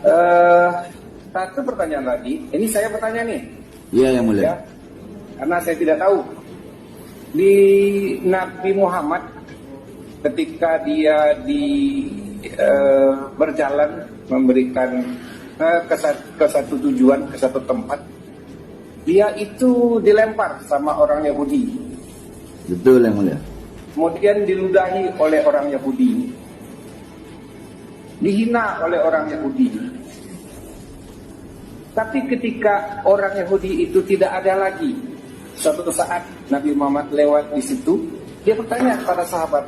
Eh, Satu pertanyaan lagi. Ini saya bertanya nih. Iya, yang mulia. Ya, karena saya tidak tahu. Di Nabi Muhammad ketika dia berjalan memberikan ke satu tujuan, ke satu tempat, dia itu dilempar sama orang Yahudi. Betul, yang mulia. Kemudian diludahi oleh orang Yahudi. Dihina oleh orang Yahudi. Tapi ketika orang Yahudi itu tidak ada lagi, suatu saat Nabi Muhammad lewat di situ, dia bertanya kepada sahabat,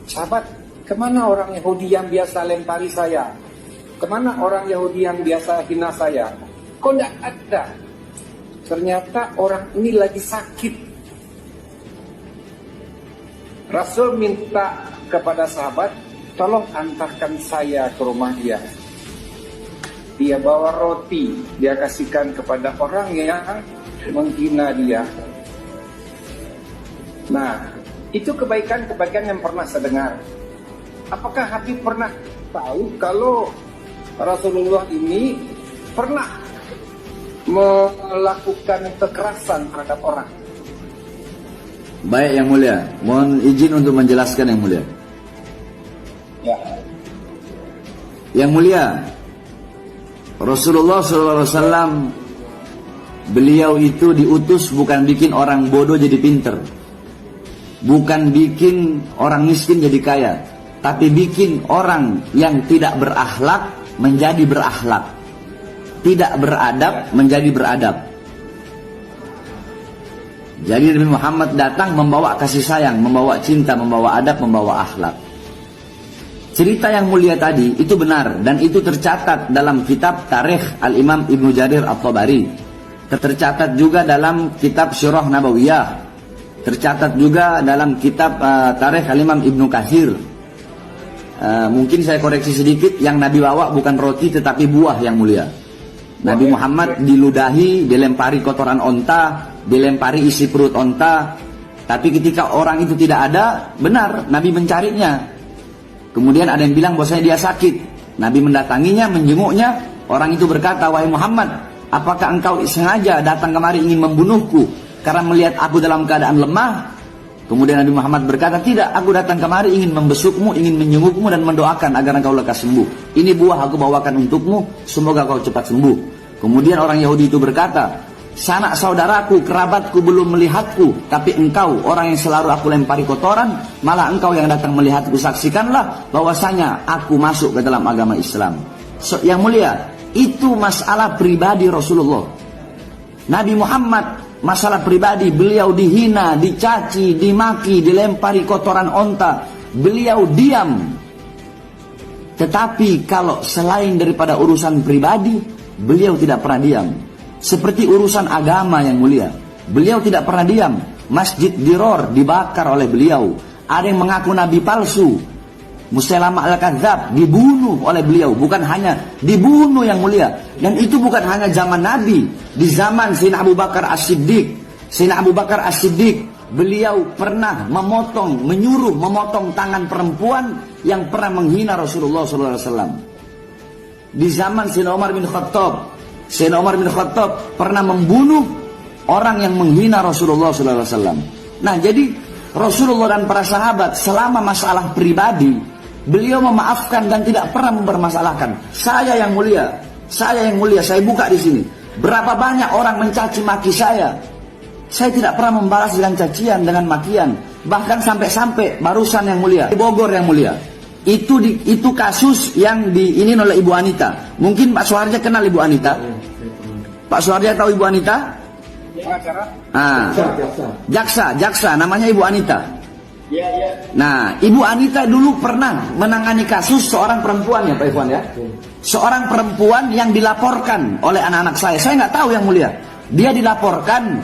"Sahabat, kemana orang Yahudi yang biasa lempari saya? Kemana orang Yahudi yang biasa hina saya? Kok tidak ada?" Ternyata orang ini lagi sakit. Rasul minta kepada sahabat, "Tolong antarkan saya ke rumah dia." Dia bawa roti, dia kasihkan kepada orang yang menghina dia. Nah, itu kebaikan-kebaikan yang pernah saya dengar. Apakah Habib pernah tahu kalau Rasulullah ini pernah melakukan kekerasan terhadap orang? Baik, yang mulia. Mohon izin untuk menjelaskan, yang mulia. Ya. Yang mulia, Rasulullah SAW, beliau itu diutus bukan bikin orang bodoh jadi pinter, bukan bikin orang miskin jadi kaya, tapi bikin orang yang tidak berakhlak menjadi berakhlak, tidak beradab menjadi beradab. Jadi Nabi Muhammad datang membawa kasih sayang, membawa cinta, membawa adab, membawa akhlak. Cerita yang mulia tadi itu benar, dan itu tercatat dalam kitab Tarikh Al-Imam Ibnu Jarir At-Tabari. Tercatat juga dalam kitab Syirah Nabawiyah. Tercatat juga dalam kitab Tarikh Al-Imam Ibnu Katsir. Mungkin saya koreksi sedikit, yang Nabi bawa bukan roti tetapi buah, yang mulia. Nabi Muhammad diludahi, dilempari kotoran onta, dilempari isi perut onta. Tapi ketika orang itu tidak ada, benar Nabi mencarinya. Kemudian ada yang bilang bahwasanya dia sakit. Nabi mendatanginya, menjenguknya. Orang itu berkata, "Wahai Muhammad, apakah engkau sengaja datang kemari ingin membunuhku karena melihat aku dalam keadaan lemah?" Kemudian Nabi Muhammad berkata, "Tidak, aku datang kemari ingin membesukmu, ingin menjengukmu dan mendoakan agar engkau lekas sembuh. Ini buah aku bawakan untukmu, semoga kau cepat sembuh." Kemudian orang Yahudi itu berkata, "Sanak saudaraku, kerabatku belum melihatku, tapi engkau orang yang selalu aku lempari kotoran, malah engkau yang datang melihatku. Saksikanlah bahwasanya aku masuk ke dalam agama Islam." Yang mulia, itu masalah pribadi Rasulullah. Nabi Muhammad, masalah pribadi, beliau dihina, dicaci, dimaki, dilempari kotoran onta, beliau diam. Tetapi kalau selain daripada urusan pribadi, beliau tidak pernah diam. Seperti urusan agama, yang mulia, beliau tidak pernah diam. Masjid Diror dibakar oleh beliau. Ada yang mengaku nabi palsu, Musailamah Al-Kadzab, dibunuh oleh beliau. Bukan hanya dibunuh, yang mulia, dan itu bukan hanya zaman Nabi. Di zaman Sayyidina Abu Bakar As-Siddiq, beliau pernah menyuruh memotong tangan perempuan yang pernah menghina Rasulullah SAW. Di zaman Sayyidina Umar bin Khattab pernah membunuh orang yang menghina Rasulullah SAW. Nah, jadi Rasulullah dan para sahabat selama masalah pribadi, beliau memaafkan dan tidak pernah mempermasalahkan. Saya yang mulia, saya buka di sini. Berapa banyak orang mencaci maki saya tidak pernah membalas dengan cacian, dengan makian. Bahkan sampai barusan, yang mulia, di Bogor, yang mulia, itu kasus yang diinin oleh Ibu Anita. Mungkin Pak Suharja kenal Ibu Anita. Pak Suharja tahu Ibu Anita? Jaksa, namanya Ibu Anita. Nah, Ibu Anita dulu pernah menangani kasus seorang perempuan, ya Pak Ikhwan, ya. Seorang perempuan yang dilaporkan oleh anak-anak saya. Saya nggak tahu, yang mulia. Dia dilaporkan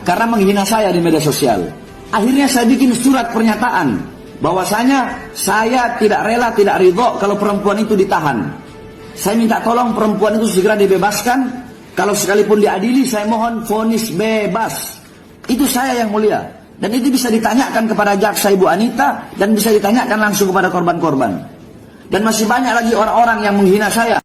karena menghina saya di media sosial. Akhirnya saya bikin surat pernyataan bahwasanya saya tidak rela, tidak ridho kalau perempuan itu ditahan. Saya minta tolong perempuan itu segera dibebaskan. Kalau sekalipun diadili, saya mohon vonis bebas. Itu saya, yang mulia. Dan itu bisa ditanyakan kepada jaksa Ibu Anita, dan bisa ditanyakan langsung kepada korban-korban. Dan masih banyak lagi orang-orang yang menghina saya.